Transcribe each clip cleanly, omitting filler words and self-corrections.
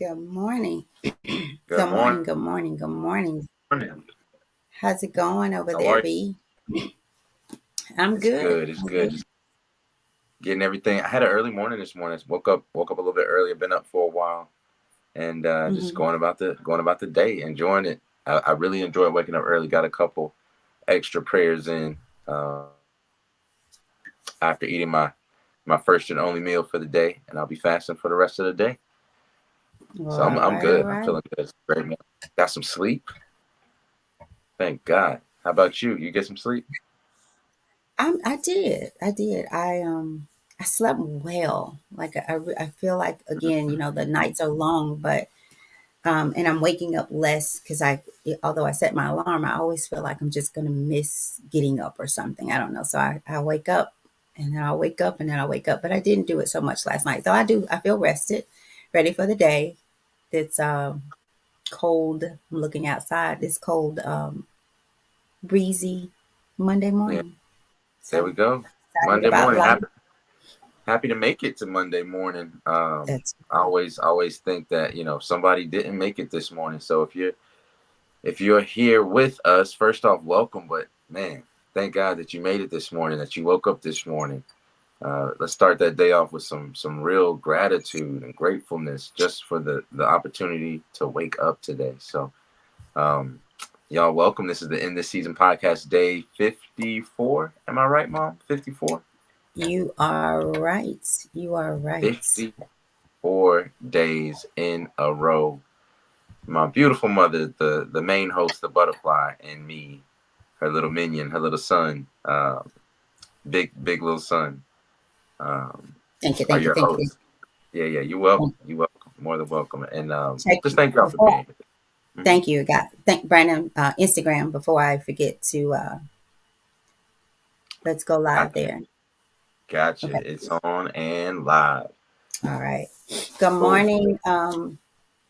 Good morning. Good Good morning. morning. Good morning. Good morning. How's it going over How there, are you? B? I'm It's good. good. It's I'm good. good. Just getting everything. I had an early morning this morning. Woke up a little bit earlier. Been up for a while, and just hmm going about the day, enjoying it. I really enjoy waking up early. Got a couple extra prayers in after eating my first and only meal for the day, and I'll be fasting for the rest of the day. Well, So all I'm right. All good. I'm right. feeling good. It's a great morning. Got some sleep. Thank God. How about you? You get some sleep? I did. I did. I slept well. I feel like again, the nights are long, but and I'm waking up less because although I set my alarm, I always feel like I'm just gonna miss getting up or something. I don't know. So I wake up and then I'll wake up and then I'll wake up. But I didn't do it so much last night. So I feel rested, ready for the day. It's cold. I'm looking outside. It's cold, breezy Monday Yeah. morning. There So we go. excited Monday about morning. life. Happy to make it to Monday morning. That's I always think that somebody didn't make it this morning. So if you're here with us, first off, welcome. But man, thank God that you made it this morning. That you woke up this morning. Let's start that day off with some real gratitude and gratefulness just for the opportunity to wake up today. So, um, y'all, welcome. This is the End This Season podcast, day 54. Am I right, Mom? 54. you are right. You are right. 54 days in a row. My beautiful mother, the main host, the butterfly, and me, her little minion, her little son, big little son, um, Thank you. are Thank you. your Thank you. hosts. Yeah, yeah, you're welcome. You're welcome. More than welcome. And Check just thank y'all for before. being here. Thank you. Got thank Brandon Instagram before I forget to let's go live Gotcha, there. Okay. gotcha. It's on and live. All right. Good Cool. morning,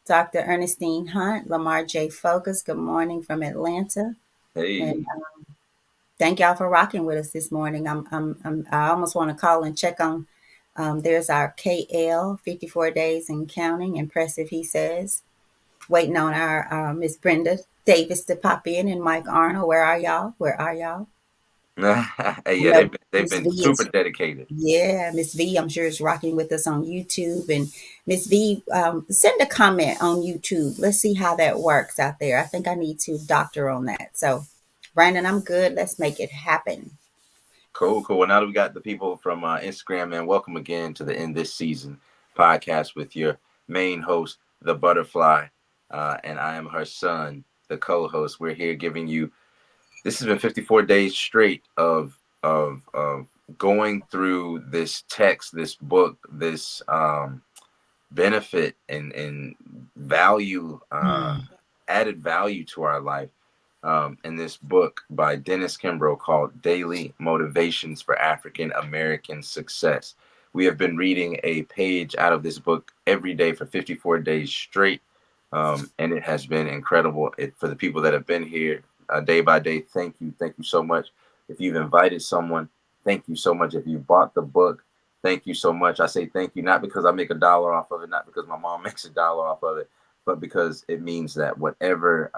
Dr. Ernestine Hunt, Lamar J. Focus. Good morning from Atlanta. And Hey, thank y'all for rocking with us this morning. I almost want to call and check on. There's our KL 54 days and counting. Impressive, he says. Waiting on our Miss Brenda Davis to pop in and Mike Arnold. Where are y'all? Where are y'all? hey, I yeah, know they've Miss been V super is, dedicated. yeah, Miss V, I'm sure is rocking with us on YouTube. And Miss V, send a comment on YouTube. Let's see how that works out there. I think I need to doctor on that. So, Brandon, I'm good. Let's make it happen. Cool, cool. Well, now that we got the people from Instagram, man, welcome again to the End This Season podcast with your main host, the Butterfly, and I am her son, the co-host. We're here giving you. This has been 54 days straight of going through this text, this book, this benefit and value, Hmm. added value to our life in this book by Dennis Kimbro called Daily Motivations for African American Success. We have been reading a page out of this book every day for 54 days straight, and it has been incredible. For the people that have been here day by day, thank you. Thank you so much. If you've invited someone, thank you so much. If you bought the book, thank you so much. I say thank you, not because I make $1 off of it, not because my mom makes $1 off of it, but because it means that whatever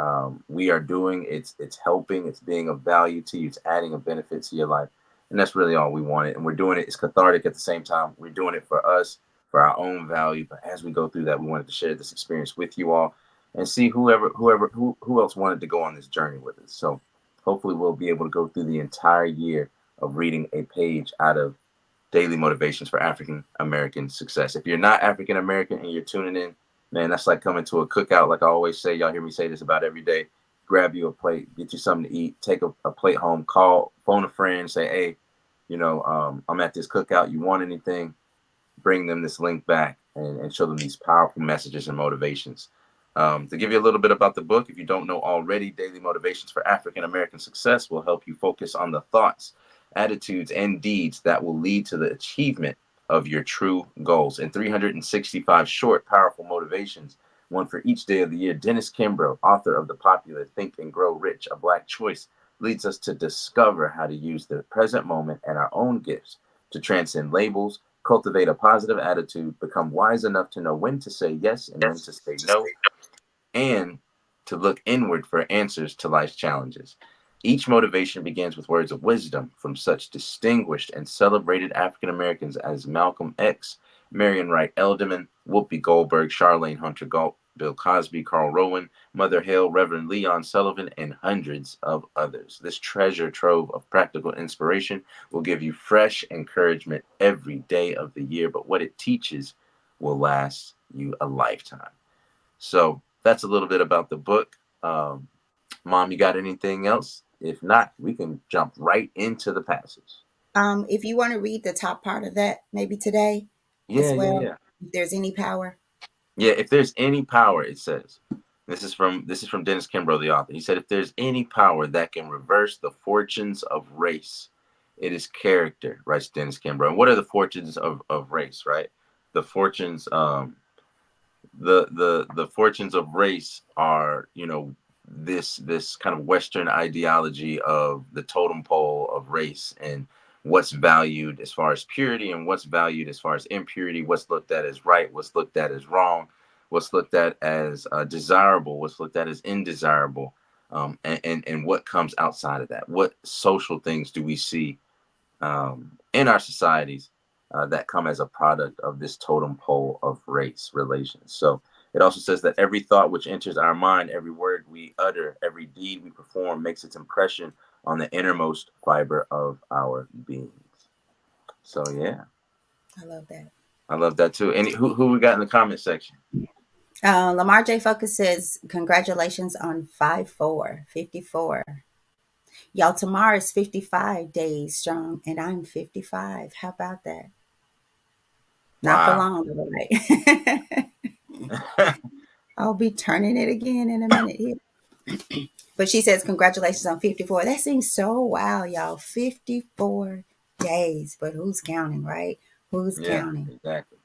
we are doing, it's helping, it's being of value to you, it's adding a benefit to your life, and that's really all we wanted. And we're doing it. It's cathartic at the same time. We're doing it for us, for our own value. But as we go through that, we wanted to share this experience with you all and see who else wanted to go on this journey with us. So hopefully we'll be able to go through the entire year of reading a page out of Daily Motivations for African American Success. If you're not African American and you're tuning in, man, that's like coming to a cookout. Like I always say, y'all hear me say this about every day. Grab you a plate, get you something to eat, take a plate home, phone a friend, say, hey, I'm at this cookout. You want anything? Bring them this link back and show them these powerful messages and motivations. To give you a little bit about the book, if you don't know already, Daily Motivations for African American Success will help you focus on the thoughts, attitudes, and deeds that will lead to the achievement of your true goals. In 365 short, powerful motivations, one for each day of the year, Dennis Kimbro, author of the popular Think and Grow Rich, A Black Choice, leads us to discover how to use the present moment and our own gifts to transcend labels, cultivate a positive attitude, become wise enough to know when to say yes and when to say no, and to look inward for answers to life's challenges. Each motivation begins with words of wisdom from such distinguished and celebrated African Americans as Malcolm X, Marion Wright Edelman, Whoopi Goldberg, Charlene Hunter Galt, Bill Cosby, Carl Rowan, Mother Hale, Reverend Leon Sullivan, and hundreds of others. This treasure trove of practical inspiration will give you fresh encouragement every day of the year, but what it teaches will last you a lifetime. So that's a little bit about the book. Mom, you got anything else? If not, we can jump right into the passage. If you want to read the top part of that, maybe today Yeah, as yeah, well, yeah. if there's any power. Yeah, if there's any power, it says. This is from Dennis Kimbro, the author. He said, if there's any power that can reverse the fortunes of race, it is character, writes Dennis Kimbro. And what are the fortunes of race, right? The fortunes the fortunes of race are, this kind of Western ideology of the totem pole of race, and what's valued as far as purity and what's valued as far as impurity, what's looked at as right, what's looked at as wrong, what's looked at as desirable, what's looked at as indesirable, and what comes outside of that. What social things do we see in our societies that come as a product of this totem pole of race relations? So it also says that every thought which enters our mind, every word we utter, every deed we perform makes its impression on the innermost fiber of our beings. So yeah, I love that. I love that too. Any who we got in the comment section? Lamar J. Focus says, congratulations on 5-4, 54. Y'all, tomorrow is 55 days strong, and I'm 55. How about that? Not for Wow. long, but right. I'll be turning it again in a minute here. But she says, congratulations on 54. That seems so wow, y'all. 54 days. But who's counting, right? Who's Yeah, counting? exactly.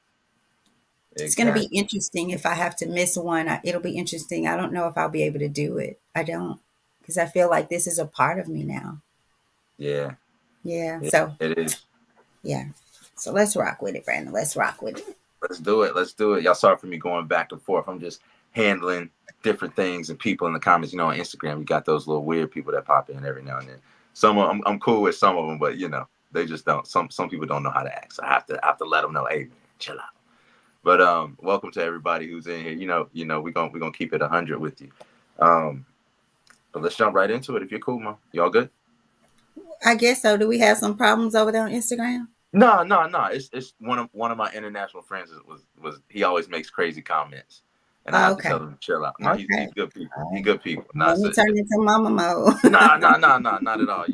It's going to be Exactly. interesting if I have to miss one. It'll be interesting. I don't know if I'll be able to do it. I don't. Because I feel like this is a part of me now. Yeah, Yeah. yeah, So, it is. yeah. So let's rock with it, Brandon. Let's rock with it. Let's do it. Let's do it. Y'all sorry for me going back and forth. I'm just handling different things and people in the comments. On Instagram, you got those little weird people that pop in every now and then. Some of them, I'm cool with some of them, but they just don't. Some people don't know how to act. So I have to let them know, hey man, chill out. But welcome to everybody who's in here. We're gonna keep it 100 with you. Um, but let's jump right into it. If you're cool, man. Y'all good? I guess so. Do we have some problems over there on Instagram? No, no, no. It's one of my international friends was he always makes crazy comments, and I Oh, have to okay. tell him to chill out. No, he's Okay. good people. All He right. good people. Nah, Let me so, turn into mama mode. nah, nah, nah, nah, not at all.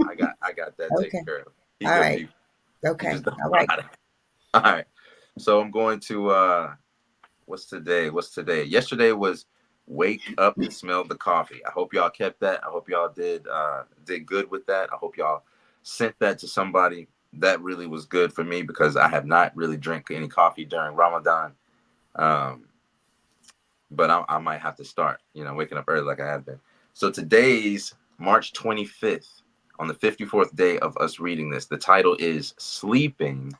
I got that taken Okay. care of. He All good right. people. He Okay. just don't All know right. how to. All right. So I'm going to what's today? What's today? Yesterday was wake up and smell the coffee. I hope y'all kept that. I hope y'all did good with that. I hope y'all sent that to somebody. That really was good for me because I have not really drank any coffee during Ramadan. Um, but I might have to start, waking up early like I have been. So today's March 25th, on the 54th day of us reading this. The title is Sleeping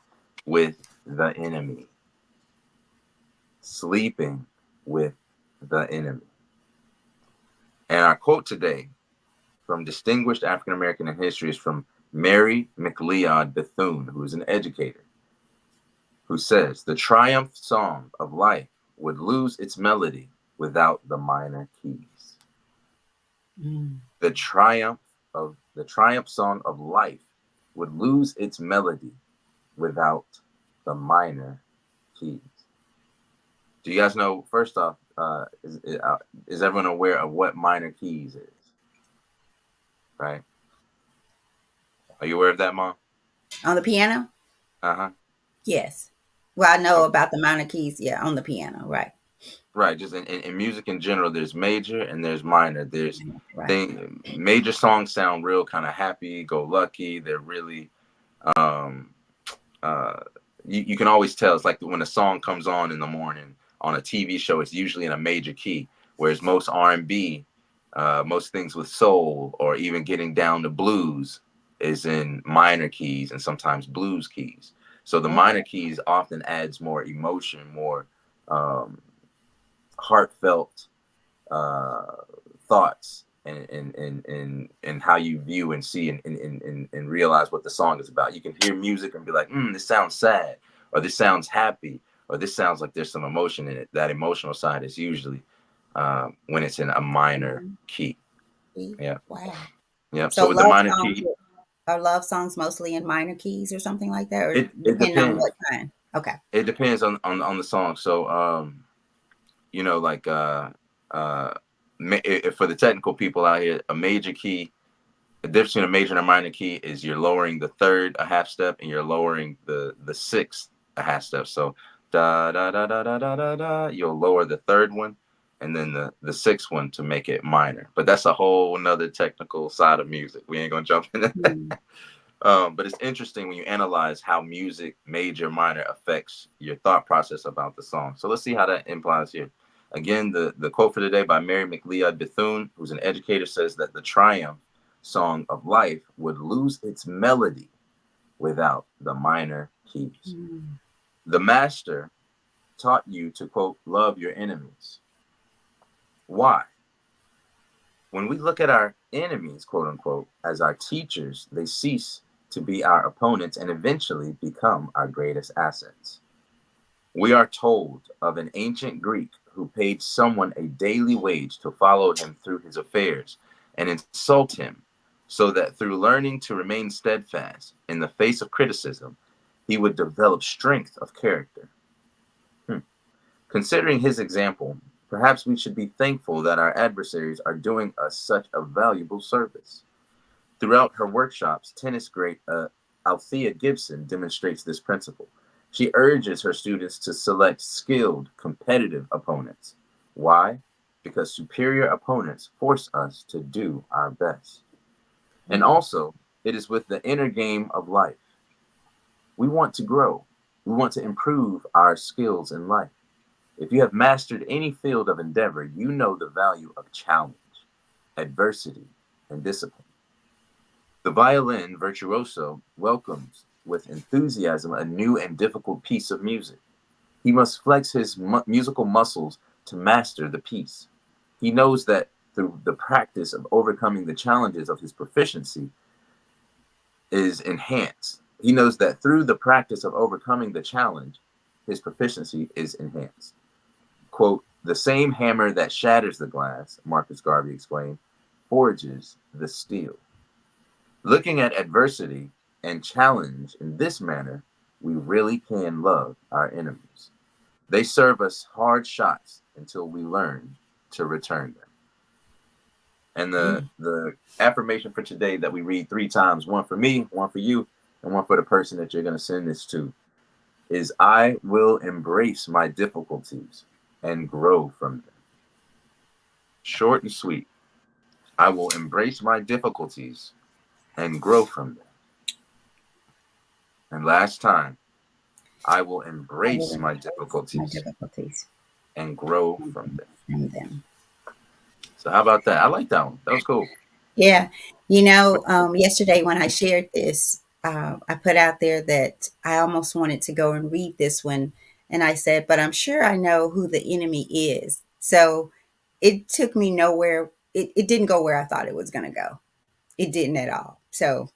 with the Enemy. Sleeping with the Enemy. And our quote today from distinguished African American in history is from Mary McLeod Bethune, who is an educator, who says, the triumph song of life would lose its melody without the minor keys. Mm. The triumph song of life would lose its melody without the minor keys. Do you guys know? First off, is everyone aware of what minor keys is? Right? Are you aware of that, Mom? On the piano? Uh huh. Yes. Well, I know Okay. about the minor keys. Yeah, on the piano. Right. Right. Just in music in general, there's major and there's minor. There's Right. thing Major songs sound real kind of happy, go lucky. They're really um uh you can always tell. It's like when a song comes on in the morning on a TV show, it's usually in a major key, whereas most R&B, most things with soul or even getting down to blues is in minor keys and sometimes blues keys. So the Okay. minor keys often adds more emotion, more um, heartfelt uh, thoughts, and how you view and see and realize what the song is about. You can hear music and be like, this sounds sad, or this sounds happy, or this sounds like there's some emotion in it. That emotional side is usually when it's in a minor Mhm. key. See? Yeah, Wow. yeah. So So with the love minor songs key, are love songs mostly in minor keys or something like that, or it depending on what depends. kind? Okay. It depends on the song. So like uh, for the technical people out here, a major key, the difference between a major and a minor key is you're lowering the third a half step and you're lowering the sixth a half step. So da da da da da da da da. You'll lower the third one and then the sixth one to make it minor. But that's a whole another technical side of music. We ain't gonna jump into that. Mm. But it's interesting when you analyze how music, major, minor, affects your thought process about the song. So let's see how that implies here. Again, the quote for today by Mary McLeod Bethune, who's an educator, says that the triumph song of life would lose its melody without the minor keys. Mm. The master taught you to, quote, love your enemies. Why? When we look at our enemies, quote unquote, as our teachers, they cease to be our opponents and eventually become our greatest assets. We are told of an ancient Greek who paid someone a daily wage to follow him through his affairs and insult him, so that through learning to remain steadfast in the face of criticism, he would develop strength of character. Hmm. Considering his example, perhaps we should be thankful that our adversaries are doing us such a valuable service. Throughout her workshops, tennis great Althea Gibson demonstrates this principle. She urges her students to select skilled, competitive opponents. Why? Because superior opponents force us to do our best. And Mm. also, it is with the inner game of life. We want to grow. We want to improve our skills in life. If you have mastered any field of endeavor, you know the value of challenge, adversity, and discipline. The violin virtuoso welcomes with enthusiasm a new and difficult piece of music. He must flex his musical muscles to master the piece. He knows that through the practice of overcoming the challenges of his proficiency is enhanced. He knows that through the practice of overcoming the challenge, his proficiency is enhanced. Quote, the same hammer that shatters the glass, Marcus Garvey explained, forges the steel. Looking at adversity and challenge in this manner, we really can love our enemies. They serve us hard shots until we learn to return them. And the Mm. the affirmation for today that we read 3 times, one for me, one for you, and one for the person that you're going to send this to, is I will embrace my difficulties and grow from them. Short and sweet. I will embrace my difficulties and grow from them. And last time, I will I will embrace my embrace my difficulties difficulties and grow and from learn them. from them. So how about that? I like that one. That was cool. Yeah. Yesterday when I shared this, I put out there that I almost wanted to go and read this one. And I said, but I'm sure I know who the enemy is. So it took me nowhere. It didn't go where I thought it was going to go. It didn't at all. So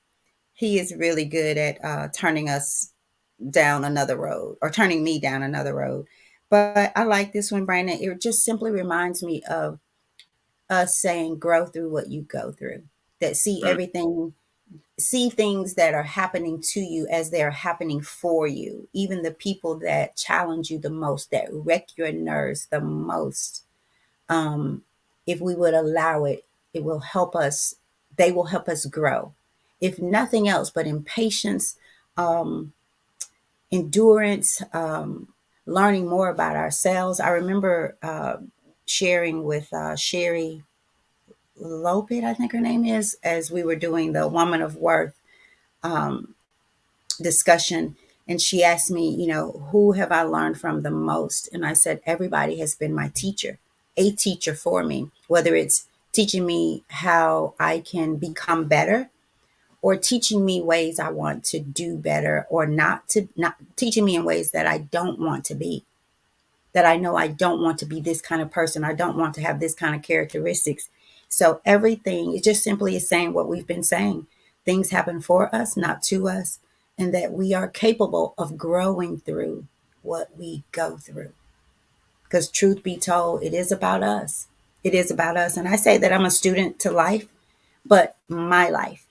he is really good at turning us down another road or turning me down another road. But I like this one, Brandon. It just simply reminds me of us saying, grow through what you go through. That Mm, see things that are happening to you as they're happening for you. Even the people that challenge you the most, that wreck your nerves the most. Um, if we would allow it, it will help us, they will help us grow. If nothing else, but in patience, um, endurance, learning more about ourselves. I remember sharing with Sherry Lopit, I think her name is, as we were doing the Woman of Worth um, discussion. And she asked me, who have I learned from the most? And I said, everybody has been my teacher, a teacher for me, whether it's teaching me how I can become better or teaching me ways I want to do better, or not teaching me in ways that I don't want to be, that I know I don't want to be this kind of person. I don't want to have this kind of characteristics. So everything, it just simply is saying what we've been saying. Things happen for us, not to us, and that we are capable of growing through what we go through. Because truth be told, it is about us. It is about us. And I say that I'm a student to life, but my life.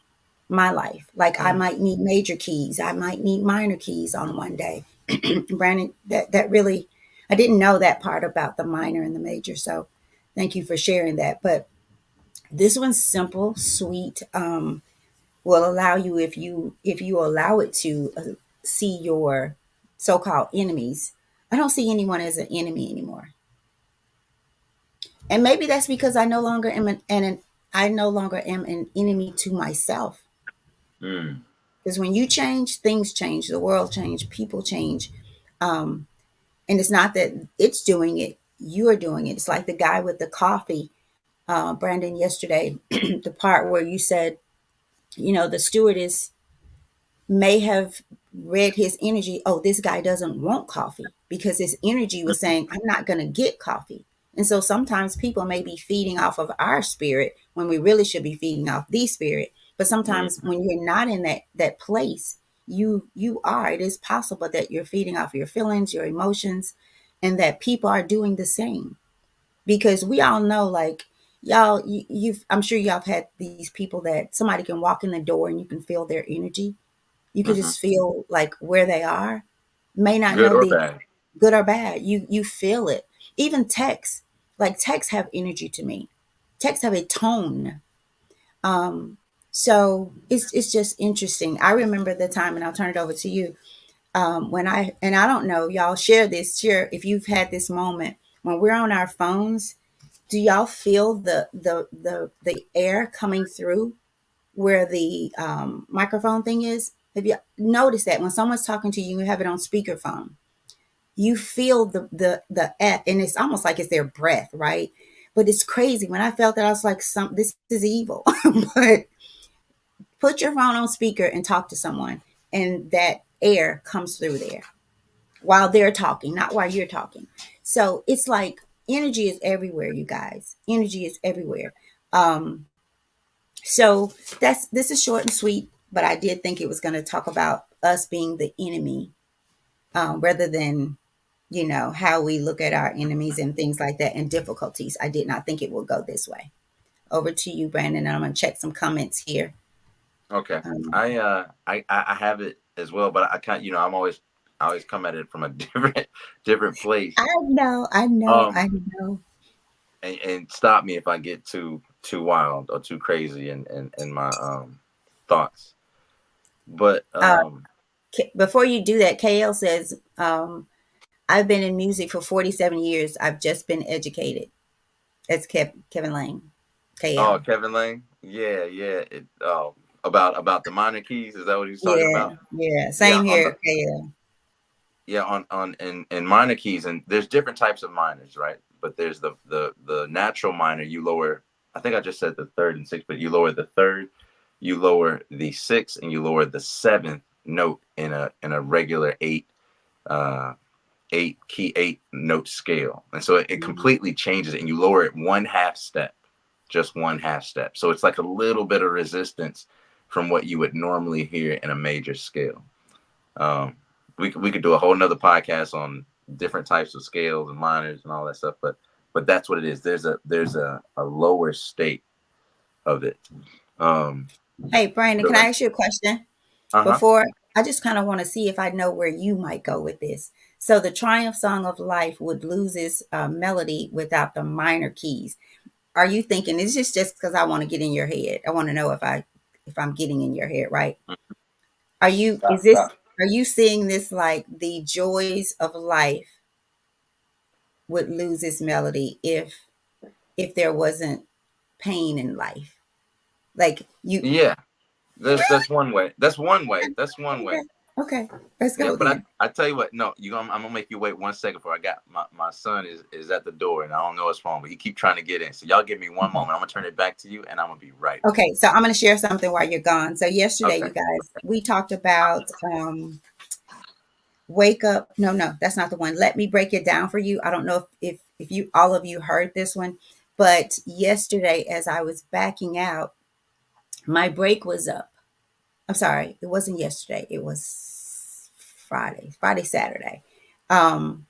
Like I might need major keys, I might need minor keys on one day. Brandon, that really, I didn't know that part about the minor and the major. So thank you for sharing that. But this one's simple, sweet, will allow you, if you allow it to, see your so-called enemies. I don't see anyone as an enemy anymore. And maybe that's because I no longer am an enemy to myself. Mm. Because when you change, things change, the world change, people change. Um, and it's not that it's doing it, you're doing it. It's like the guy with the coffee, Brandon, yesterday, the part where you said, the stewardess may have read his energy. Oh, this guy doesn't want coffee, because his energy was saying, I'm not going to get coffee. And so sometimes people may be feeding off of our spirit when we really should be feeding off the spirit. But sometimes Mm. when you're not in that place, you are. It is possible that you're feeding off your feelings, your emotions, and that people are doing the same. Because we all know, like, y'all, you've, I'm sure y'all have had these people that somebody can walk in the door and you can feel their energy. You can Hmm. just feel like where they are. May not Good know or the bad. good or bad. You feel it. Even texts, like texts have energy to me. Texts have a tone. Um, so it's just interesting. I remember the time, and I'll turn it over to you. When I don't know, y'all share if you've had this moment when we're on our phones. Do y'all feel the air coming through where the microphone thing is? Have you noticed that when someone's talking to you, you have it on speakerphone, you feel the F, and it's almost like it's their breath, right? But it's crazy. When I felt that, I was like, this is evil. But put your phone on speaker and talk to someone, and that air comes through there while they're talking, not while you're talking. So it's like energy is everywhere, you guys. Energy is everywhere. Um, So this is short and sweet, but I did think it was going to talk about us being the enemy, rather than how we look at our enemies and things like that and difficulties. I did not think it would go this way. Over to you, Brandon, and I'm going to check some comments here. Okay. Um, I have it as well, but I can't. I always come at it from a different place. I know, I know, Um, I know. and stop me if I get too wild or too crazy in my thoughts. But Uh, Before you do that, KL says, I've been in music for 47 years. I've just been educated. That's Kevin Lane, oh, KL. Kevin Lane, yeah, yeah. About the minor keys. Is that what he's talking Yeah, about? yeah. Yeah, Same on the here, KL. yeah on in minor keys, and there's different types of minors, right? But there's the natural minor. You lower, I think I just said the third and sixth, but you lower the third, you lower the sixth, and you lower the seventh note in a regular uh eight note scale. And so it Mhm. completely changes it, and you lower it one half step, just one half step. So it's like a little bit of resistance from what you would normally hear in a major scale. Um, we could do a whole nother podcast on different types of scales and minors and all that stuff, but that's what it is. There's a lower state of it. Um, Hey, Brandon, can I uh ask you a question huh. before? I just kind of want to see if I know where you might go with this. So, the Triumph Song of Life would lose its melody without the minor keys. Are you thinking it's just because I want to get in your head? I want to know if I'm getting in your head, right? Are you is Stop. this are you seeing this like the joys of life would lose its melody if there wasn't pain in life? Like you Yeah, really? that's one way. That's one way. That's one way. Okay, let's Yeah, go but then. I tell you what, no, I'm gonna make you wait 1 second for I got my son is at the door and I don't know his phone, but he keep trying to get in. So y'all give me one Okay. moment. I'm gonna turn it back to you and I'm gonna be right back. Okay, so I'm going to share something while you're gone. So yesterday, Okay. you guys, we talked about wake up. No, no, that's not the one. Let me break it down for you. I don't know if you all of you heard this one, but yesterday as I was backing out, my brake was up. I'm sorry, it wasn't yesterday. It was Friday, Saturday. Um,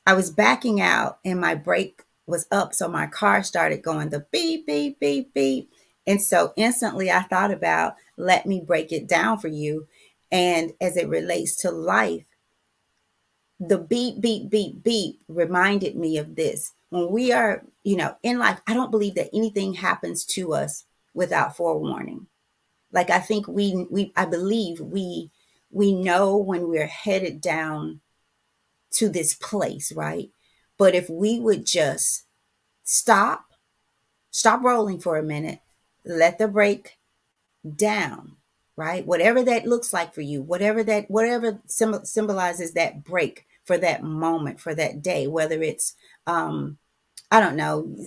I was backing out and my brake was up, so my car started going the beep, beep, beep, beep. And so instantly I thought about let me break it down for you. And as it relates to life, the beep, beep, beep, beep reminded me of this. When we are, in life, I don't believe that anything happens to us without forewarning. Like I think I believe we know when we're headed down to this place, right? But if we would just stop, stop rolling for a minute, let the brake down, right? Whatever that looks like for you, whatever symbolizes that break for that moment, for that day, whether it's um I don't know,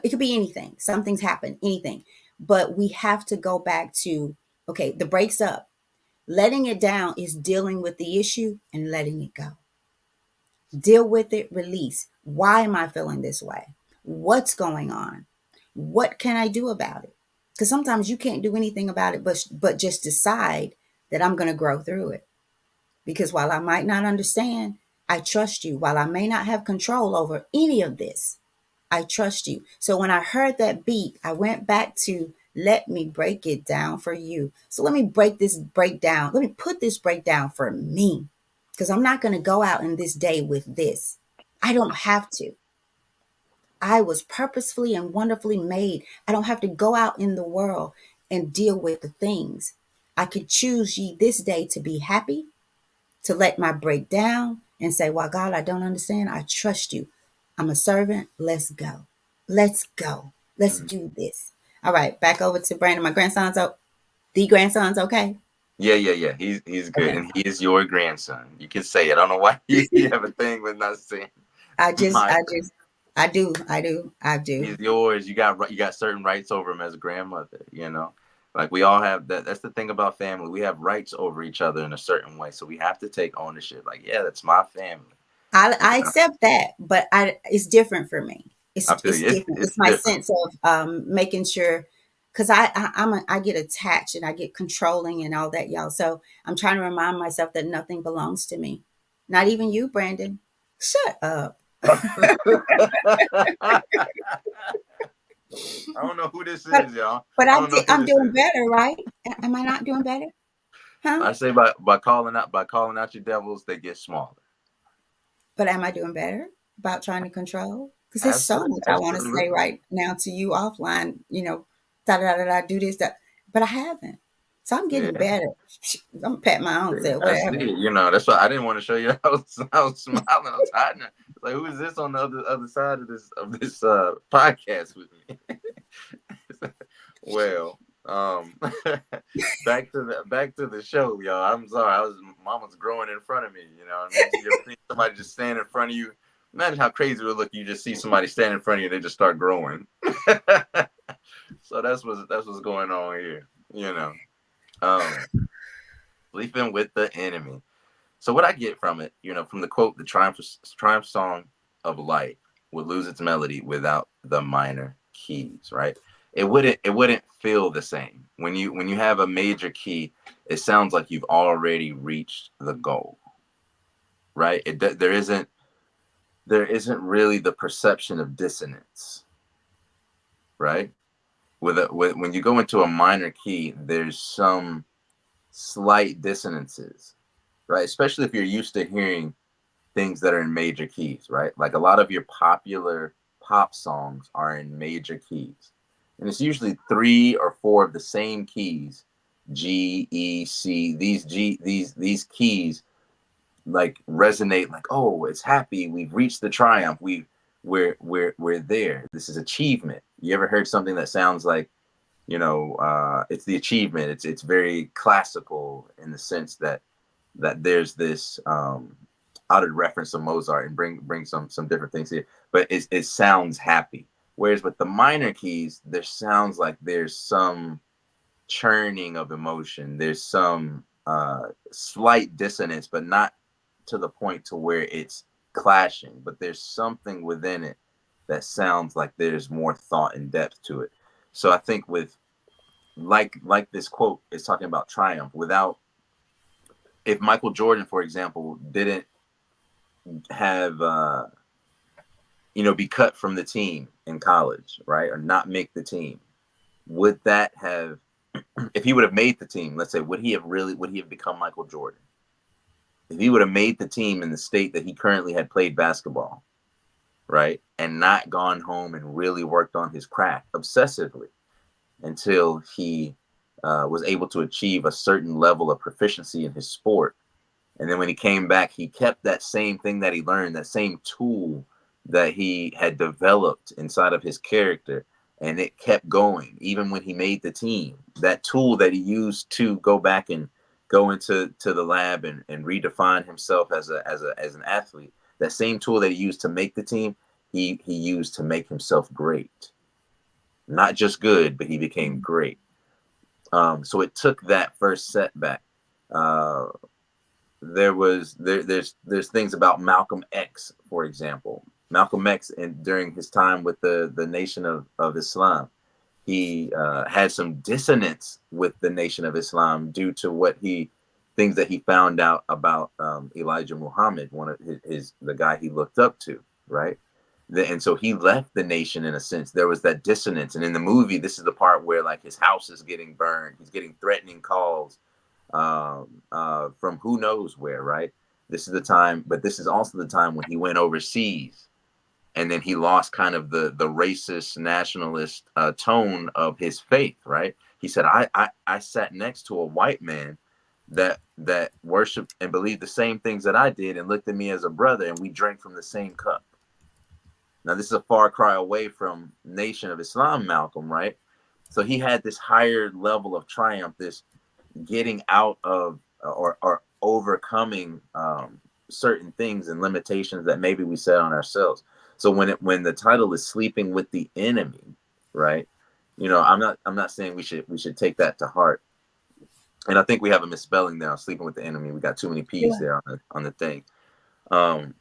it could be anything. Something's happened, anything. But we have to go back to, okay, the break's up. Letting it down is dealing with the issue and letting it go. Deal with it, release. Why am I feeling this way? What's going on? What can I do about it? Because sometimes you can't do anything about it, but just decide that I'm going to grow through it. Because while I might not understand, I trust you. While I may not have control over any of this, I trust you. So when I heard that beat, I went back to let me break it down for you. So let me break this breakdown. Let me put this breakdown for me because I'm not going to go out in this day with this. I don't have to. I was purposefully and wonderfully made. I don't have to go out in the world and deal with the things. I could choose ye this day to be happy, to let my break down and say, well, God, I don't understand. I trust you. I'm a servant. Let's go. Let's go. Let's Mhm. do this. All right, back over to Brandon. My grandson's the grandson's okay. Yeah, yeah, yeah. He's good, Okay. and he is your grandson. You can say it. I don't know why you have a thing with not saying I just, my. I just, I do. He's yours. You got certain rights over him as a grandmother. Like we all have that. That's the thing about family. We have rights over each other in a certain way, so we have to take ownership. Like, yeah, that's my family. I accept that, but it's different for me. I feel It's you. It's different. It's it's my different. sense of making sure because I get attached and I get controlling and all that, y'all. So I'm trying to remind myself that nothing belongs to me, not even you, Brandon. Shut up. I don't know who this But is, y'all. but I don't know who I'm this doing is. better, right? Am I not doing better? Huh? I say by calling out your devils, they get smaller. But am I doing better about trying to control? Because there's so much I want to say Absolutely. right now to you offline, da da da da, do this, that, but I haven't. So I'm getting Yeah. better. I'm gonna pat my own self, I see whatever. it. That's why I didn't want to show you. I was smiling. I was hiding. Like, who is this on the other side of this podcast with me? Well, back to the show, y'all. I'm sorry. Mama's growing in front of me. You know what I mean? You ever see somebody just stand in front of you? Imagine how crazy it would look. You just see somebody stand in front of you, and they just start growing. So that's what's going on here. Um, sleeping with the enemy. So what I get from it, from the quote, the triumph song of light would lose its melody without the minor keys, right? It wouldn't feel the same. When you have a major key, it sounds like you've already reached the goal, right? There isn't really the perception of dissonance, right? When you go into a minor key, there's some slight dissonances, right? Especially if you're used to hearing things that are in major keys, right? Like a lot of your popular pop songs are in major keys. And it's usually three or four of the same keys, G, E, C. These keys like resonate like, oh, it's happy, we've reached the triumph, we're there. This is achievement. You ever heard something that sounds like, it's the achievement. It's very classical in the sense that that there's this outed reference to Mozart and bring some different things here, but it sounds happy. Whereas with the minor keys, there sounds like there's some churning of emotion. There's some slight dissonance, but not to the point to where it's clashing. But there's something within it that sounds like there's more thought and depth to it. So I think with like this quote is talking about triumph. Without, if Michael Jordan, for example, didn't have be cut from the team in college, right, or not make the team, would that have, if he would have made the team, let's say, would he have become Michael Jordan? If he would have made the team in the state that he currently had played basketball, right, and not gone home and really worked on his craft obsessively until he was able to achieve a certain level of proficiency in his sport. And then when he came back, he kept that same thing that he learned, that same tool that he had developed inside of his character. And it kept going, even when he made the team. That tool that he used to go back and go into the lab and redefine himself as an athlete, that same tool that he used to make the team, he used to make himself great. Not just good, but he became great. So it took that first setback. Uh, there's things about Malcolm X, for example. Malcolm X, during his time with the Nation of Islam, he had some dissonance with the Nation of Islam due to things that he found out about Elijah Muhammad, one of the guy he looked up to, right? And so he left the nation in a sense. There was that dissonance, and in the movie, this is the part where like his house is getting burned. He's getting threatening calls from who knows where, right? This is the time, but this is also the time when he went overseas, and then he lost kind of the racist nationalist tone of his faith, right? He said, I sat next to a white man that worshiped and believed the same things that I did and looked at me as a brother, and we drank from the same cup. Now, this is a far cry away from Nation of Islam, Malcolm, right? So he had this higher level of triumph, this getting out of or overcoming certain things and limitations that maybe we set on ourselves. So when the title is Sleeping with the Enemy, right? I'm not saying we should take that to heart. And I think we have a misspelling there on Sleeping with the Enemy. We got too many P's Yeah. there on the thing. Um,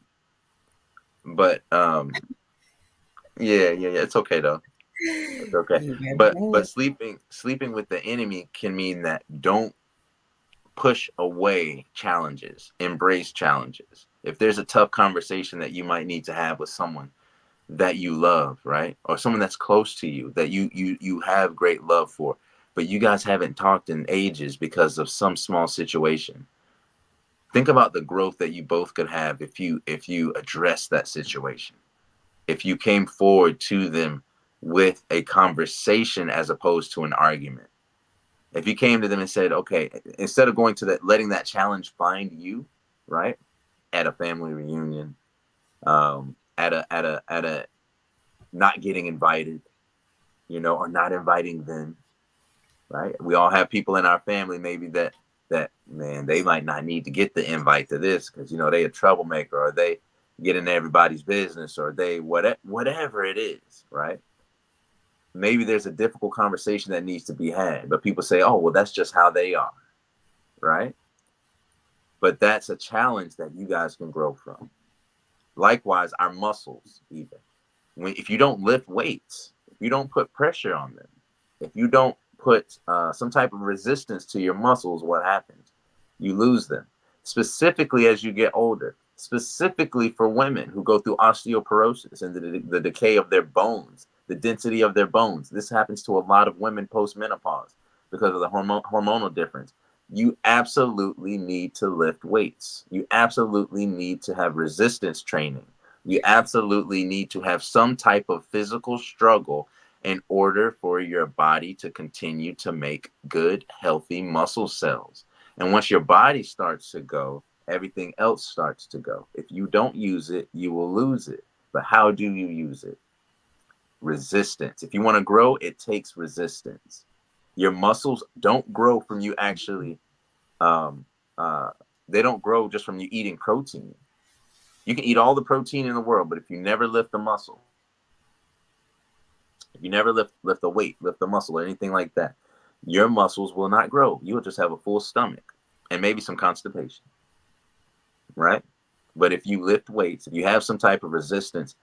but yeah, it's okay though. It's okay. You never But know. sleeping with the enemy can mean that don't push away challenges, embrace challenges. If there's a tough conversation that you might need to have with someone that you love, right? Or someone that's close to you that you have great love for, but you guys haven't talked in ages because of some small situation. Think about the growth that you both could have if you address that situation. If you came forward to them with a conversation as opposed to an argument. If you came to them and said, okay, instead of going to that, letting that challenge find you, right, at a family reunion, at a not getting invited, or not inviting them, right? We all have people in our family maybe that man, they might not need to get the invite to this because they a troublemaker, or they get into everybody's business, or they whatever it is, right? Maybe there's a difficult conversation that needs to be had, but people say, oh, well, that's just how they are, right? But that's a challenge that you guys can grow from. Likewise, our muscles, even if you don't lift weights, if you don't put pressure on them, if you don't put some type of resistance to your muscles, what happens? You lose them. Specifically as you get older, specifically for women who go through osteoporosis and the decay of their bones, the density of their bones. This happens to a lot of women post-menopause because of the hormonal difference. You absolutely need to lift weights. You absolutely need to have resistance training. You absolutely need to have some type of physical struggle in order for your body to continue to make good, healthy muscle cells. And once your body starts to go, everything else starts to go. If you don't use it, you will lose it. But how do you use it? Resistance. If you want to grow, it takes resistance. Your muscles don't grow from you actually um, uh, They don't grow just from you eating protein. You can eat all the protein in the world, but if you never lift the muscle, if you never lift the weight, lift the muscle, or anything like that, your muscles will not grow. You will just have a full stomach and maybe some constipation, right? But if you lift weights, if you have some type of resistance,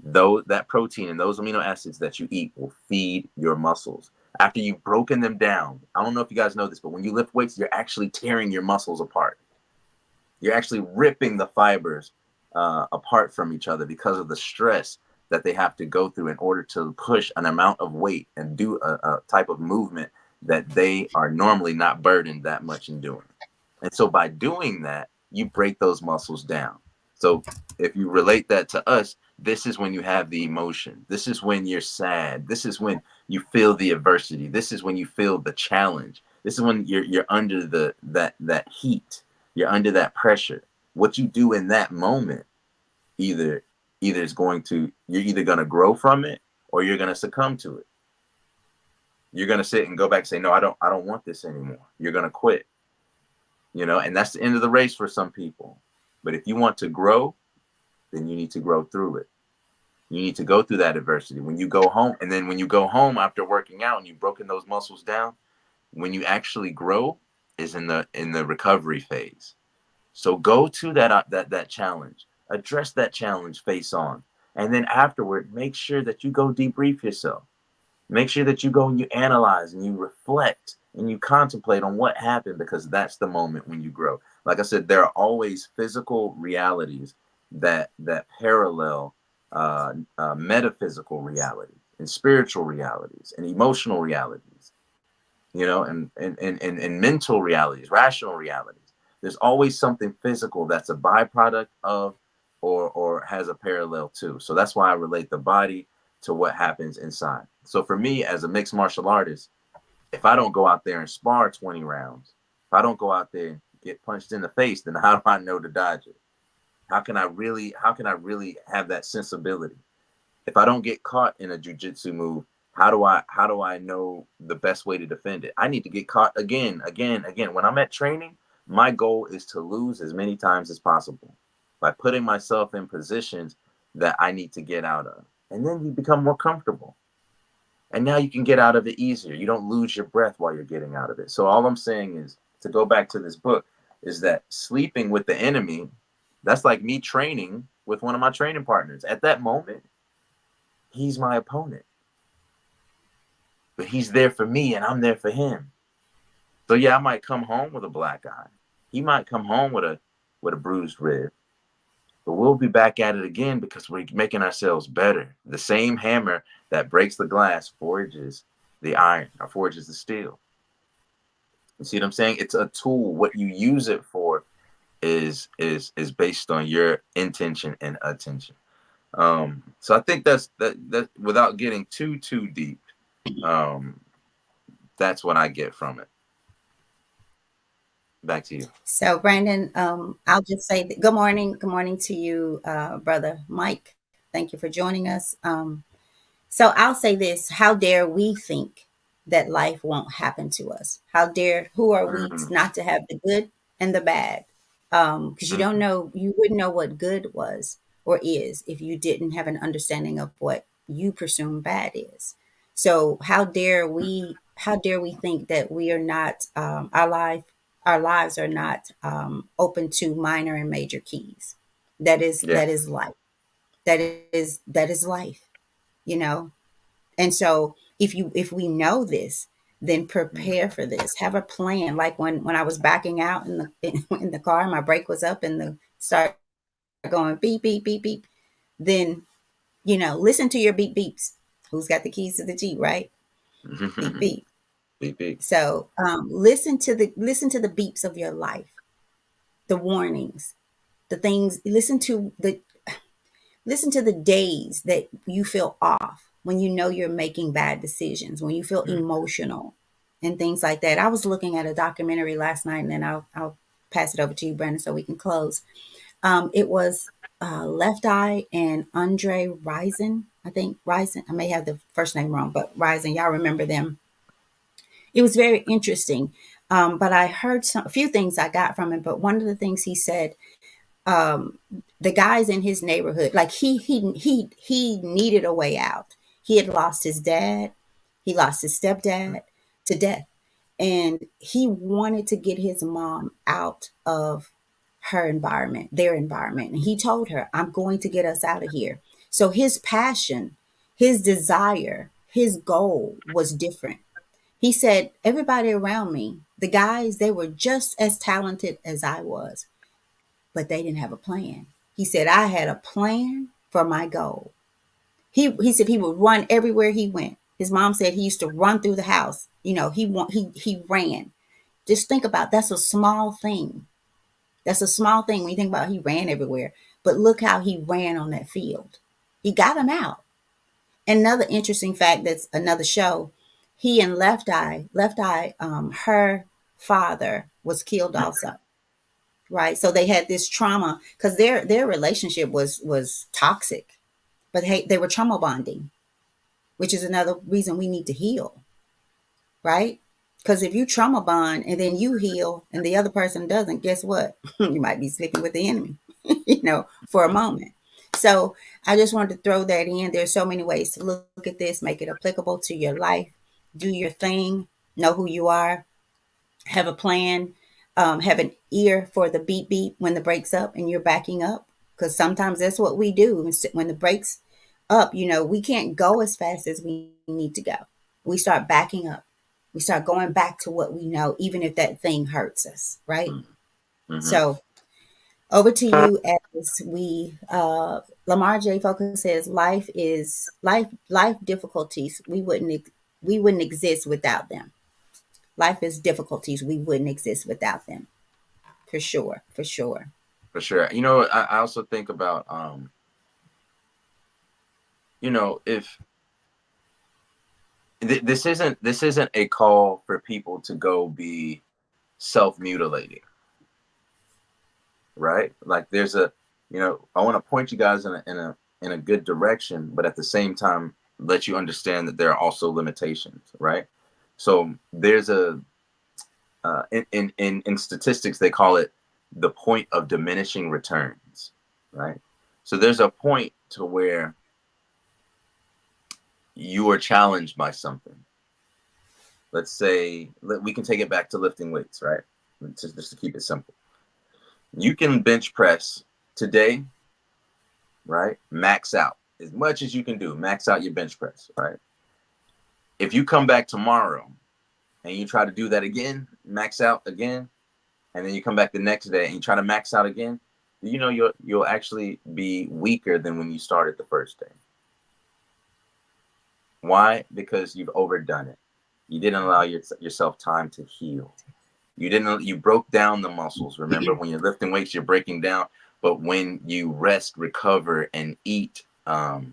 though that protein and those amino acids that you eat will feed your muscles. After you've broken them down, I don't know if you guys know this, but when you lift weights, you're actually tearing your muscles apart. You're actually ripping the fibers apart from each other because of the stress that they have to go through in order to push an amount of weight and do a type of movement that they are normally not burdened that much in doing. And so by doing that, you break those muscles down. So if you relate that to us, this is when you have the emotion. This is when you're sad. This is when you feel the adversity. This is when you feel the challenge. This is when you're under that heat. You're under that pressure. What you do in that moment either is going to, you're either going to grow from it or you're going to succumb to it. You're going to sit and go back and say, no, I don't want this anymore. You're going to quit, and that's the end of the race for some people. But if you want to grow, then you need to grow through it. You need to go through that adversity. When you go home, and then when you go home after working out and you've broken those muscles down, when you actually grow is in the recovery phase. So go to that challenge, address that challenge face on, and then afterward, make sure that you go debrief yourself. Make sure that you go and you analyze and you reflect and you contemplate on what happened, because that's the moment when you grow. Like I said, there are always physical realities that parallel metaphysical realities and spiritual realities and emotional realities, and mental realities, rational realities. There's always something physical that's a byproduct of or has a parallel to. So that's why I relate the body to what happens inside. So for me as a mixed martial artist, if I don't go out there and spar 20 rounds, if I don't go out there and get punched in the face, then how do I know to dodge it? How can I really have that sensibility? If I don't get caught in a jujitsu move, how do I know the best way to defend it? I need to get caught again, again, again. When I'm at training, my goal is to lose as many times as possible by putting myself in positions that I need to get out of. And then you become more comfortable. And now you can get out of it easier. You don't lose your breath while you're getting out of it. So all I'm saying is, to go back to this book, is that sleeping with the enemy, that's like me training with one of my training partners. At that moment, he's my opponent, but he's there for me and I'm there for him. So yeah, I might come home with a black eye. He might come home with a bruised rib, but we'll be back at it again because we're making ourselves better. The same hammer that breaks the glass forges the iron or forges the steel. You see what I'm saying? It's a tool. What you use it for is based on your intention and attention. So I think that without getting too deep, um, that's what I get from it. Back to you. So, Brandon, I'll just say that, good morning to you, brother Mike. Thank you for joining us. So, I'll say this: how dare we think that life won't happen to us? How dare? Who are we Mm-hmm. not to have the good and the bad? Because you don't Mm-hmm. know, you wouldn't know what good was or is if you didn't have an understanding of what you presume bad is. So, how dare we? How dare we think that we are not our lives are not open to minor and major keys. Yeah. That is life. That is life. You know. And so if we know this, then prepare for this. Have a plan. Like when I was backing out in the in the car, my brake was up and the start going beep beep beep beep. Then listen to your beep beeps. Who's got the keys to the Jeep, right? Beep Mm-hmm. beep. Beep beep. So listen to the beeps of your life, the warnings, the things. Listen to the days that you feel off, when you know you're making bad decisions, when you feel emotional and things like that. I was looking at a documentary last night, and then I'll pass it over to you, Brandon, so we can close. It was Left Eye and Andre Rison. I think Rison. I may have the first name wrong, but Rison. Y'all remember them? It was very interesting. But I heard a few things I got from him. But one of the things he said, um, the guys in his neighborhood, like he needed a way out. He had lost his dad, he lost his stepdad to death, and he wanted to get his mom out of her environment, their environment. And he told her, "I'm going to get us out of here." So his passion, his desire, his goal was different. He said, "Everybody around me, the guys, they were just as talented as I was, but they didn't have a plan." He said, "I had a plan for my goal." He said he would run everywhere he went. His mom said he used to run through the house. He ran. Just think about, that's a small thing. That's a small thing when you think about he ran everywhere. But look how he ran on that field. He got him out. Another interesting fact, that's another show. He and Left Eye, her father was killed also, right? So they had this trauma because their relationship was toxic, but hey, they were trauma bonding, which is another reason we need to heal, right? Because if you trauma bond and then you heal and the other person doesn't, guess what? You might be sleeping with the enemy, for a moment. So I just wanted to throw that in. There's so many ways to look at this, make it applicable to your life, do your thing, know who you are, have a plan, have an ear for the beep beep when the brake's up and you're backing up. Because sometimes that's what we do. When the brake's up, we can't go as fast as we need to go. We start backing up. We start going back to what we know, even if that thing hurts us, right? Mm-hmm. So over to you as Lamar J. Focus says life difficulties, we wouldn't exist without them. Life is difficulties, we wouldn't exist without them. For sure, for sure. For sure. I also think about if this isn't a call for people to go be self-mutilating, right? Like there's I want to point you guys in a good direction, but at the same time let you understand that there are also limitations, right? So there's a in statistics they call it the point of diminishing returns, right? So there's a point to where you are challenged by something. Let's say we can take it back to lifting weights, right? Just to keep it simple. You can bench press today, right? Max out as much as you can do. Max out your bench press, right? If you come back tomorrow and you try to do that again, max out again, and then you come back the next day and you try to max out again, you'll actually be weaker than when you started the first day. Why? Because you've overdone it. You didn't allow yourself time to heal. You broke down the muscles. Remember, when you're lifting weights, you're breaking down. But when you rest, recover, and eat, healthy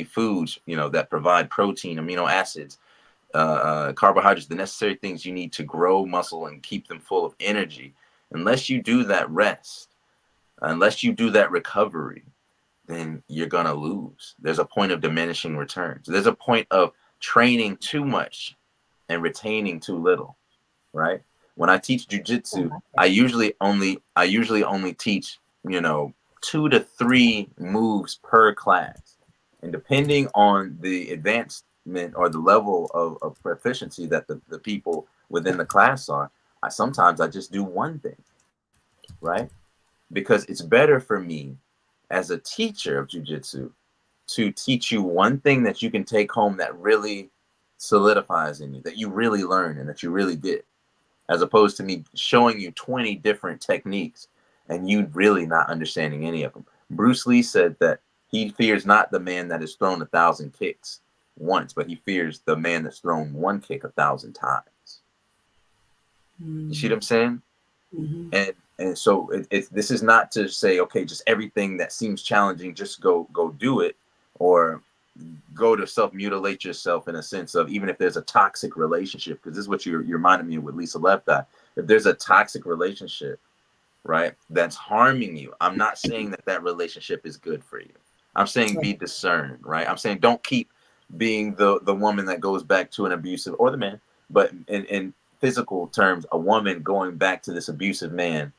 foods, that provide protein, amino acids, carbohydrates, the necessary things you need to grow muscle and keep them full of energy. Unless you do that rest, unless you do that recovery, then you're gonna lose. There's a point of diminishing returns. There's a point of training too much and retaining too little, right? When I teach I jujitsu, like I that. usually only teach, 2 to 3 moves per class. And depending on the advancement or the level of proficiency that the people within the class are, I just do one thing, right? Because it's better for me as a teacher of jujitsu to teach you one thing that you can take home that really solidifies in you, that you really learn and that you really get, as opposed to me showing you 20 different techniques and you really not understanding any of them. Bruce Lee said that he fears not the man that has thrown 1,000 kicks once, but he fears the man that's thrown one kick 1,000 times. You see what I'm saying? Mm-hmm. And so this is not to say, okay, just everything that seems challenging, just go do it, or go to self mutilate yourself in a sense of, even if there's a toxic relationship, because this is what you're reminding me of with Lisa Left Eye. If there's a toxic relationship, right, that's harming you, I'm not saying that relationship is good for you. I'm saying Right. be discerned, right? I'm saying don't keep being the woman that goes back to an abusive, or the man, but and physical terms, a woman going back to this abusive man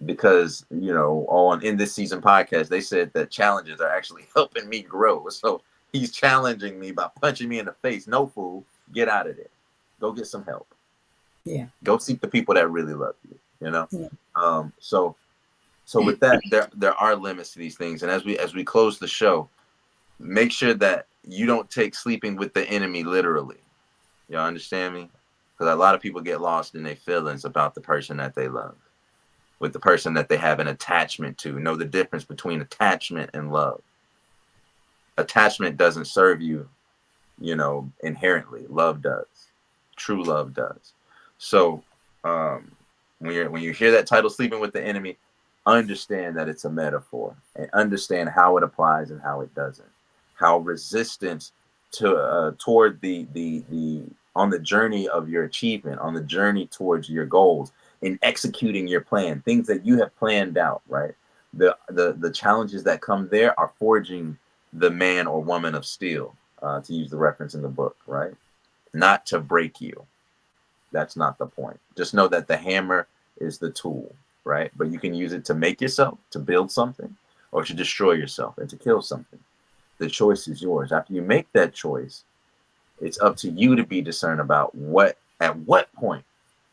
because on In This Season podcast they said that challenges are actually helping me grow. So he's challenging me by punching me in the face. No, fool, get out of there. Go get some help. Yeah. Go seek the people that really love you. Yeah. So with that, there are limits to these things, and as we close the show, make sure that you don't take sleeping with the enemy literally. Y'all understand me? Because a lot of people get lost in their feelings about the person that they love, with the person that they have an attachment to. Know the difference between attachment and love. Attachment doesn't serve you, inherently. Love does. True love does. So when you hear that title, "Sleeping with the Enemy," understand that it's a metaphor, and understand how it applies and how it doesn't. How resistance to toward the on the journey of your achievement, on the journey towards your goals, in executing your plan, things that you have planned out, right? The challenges that come there are forging the man or woman of steel, to use the reference in the book, right? Not to break you. That's not the point. Just know that the hammer is the tool, right? But you can use it to make yourself, to build something, or to destroy yourself and to kill something. The choice is yours. After you make that choice, it's up to you to be discerned about at what point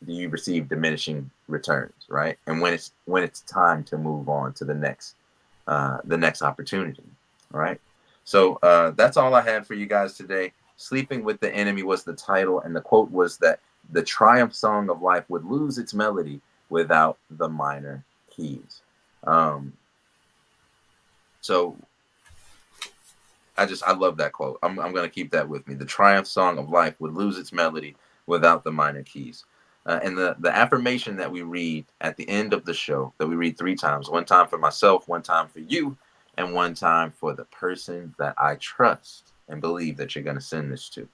do you receive diminishing returns, right? And when it's time to move on to the next opportunity, right? So that's all I had for you guys today. "Sleeping with the Enemy" was the title, and the quote was that the triumph song of life would lose its melody without the minor keys. Um, so I love that quote. I'm gonna keep that with me. The triumph song of life would lose its melody without the minor keys. And the affirmation that we read at the end of the show, that we read 3 times, one time for myself, one time for you, and one time for the person that I trust and believe that you're gonna send this to,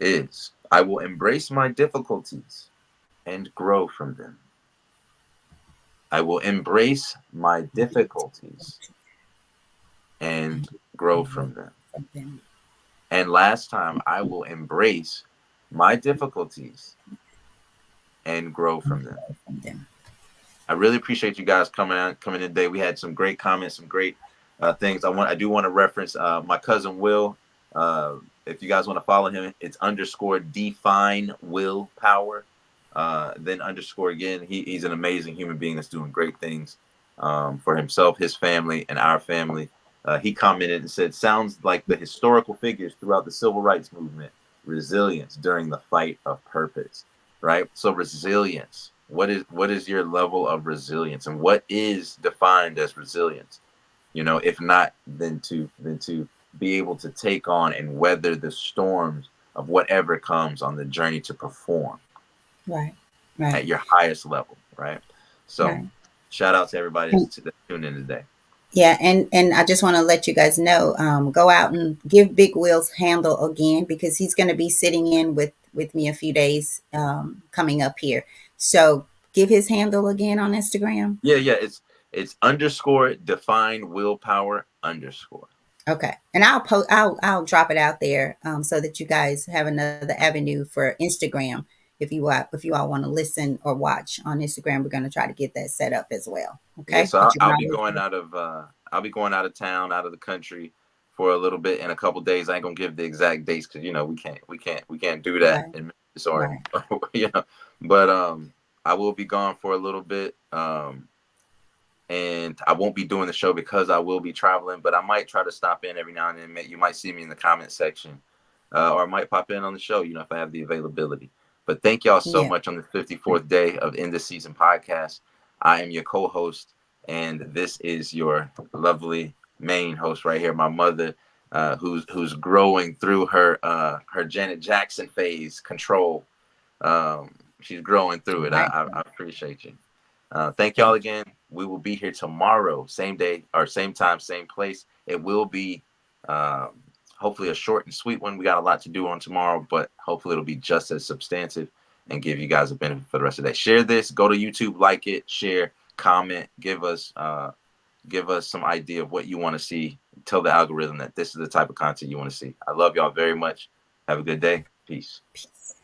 is: "I will embrace my difficulties and grow from them." I will embrace my difficulties and grow from them. From them. And last time, "I will embrace my difficulties and grow from them." From them. I really appreciate you guys coming in today. We had some great comments, some great things. I do want to reference my cousin Will. Uh, if you guys want to follow him, it's underscore define willpower. Then underscore again. He's an amazing human being that's doing great things for himself, his family, and our family. He commented and said, "Sounds like the historical figures throughout the civil rights movement. Resilience during the fight of purpose." Right? So resilience. What is your level of resilience, and what is defined as resilience? If not, then to be able to take on and weather the storms of whatever comes on the journey to perform Right. Right. at your highest level, right? So, Right. shout out to everybody that's tuned in today. Yeah, and I just want to let you guys know, go out and give Big Will's handle again, because he's going to be sitting in with me a few days coming up here. So give his handle again on Instagram. Yeah, yeah, it's underscore define willpower underscore. Okay, and I'll drop it out there so that you guys have another avenue for Instagram. If you all want to listen or watch on Instagram, we're going to try to get that set up as well. Yeah, Okay, so but I'll, you can I'll be always going out of town, out of the country for a little bit in a couple days. I ain't gonna give the exact dates because we can't do that right, in Memphis or right, you know. But I will be gone for a little bit. And I won't be doing the show because I will be traveling. But I might try to stop in every now and then. You might see me in the comment section, or I might pop in on the show. If I have the availability. But thank y'all so yeah, much on the 54th day of In This Season podcast. I am your co-host, and this is your lovely main host right here, my mother, who's growing through her Janet Jackson phase. Control. She's growing through it. right. I appreciate you. Thank y'all Thank you. again. We will be here tomorrow, same day or same time, same place. It will be um, hopefully a short and sweet one. We got a lot to do on tomorrow, but hopefully it'll be just as substantive and give you guys a benefit for the rest of the day. Share this. Go to YouTube, like it, share, comment, give us some idea of what you want to see. Tell the algorithm that this is the type of content you want to see. I love y'all very much. Have a good day. Peace. Peace.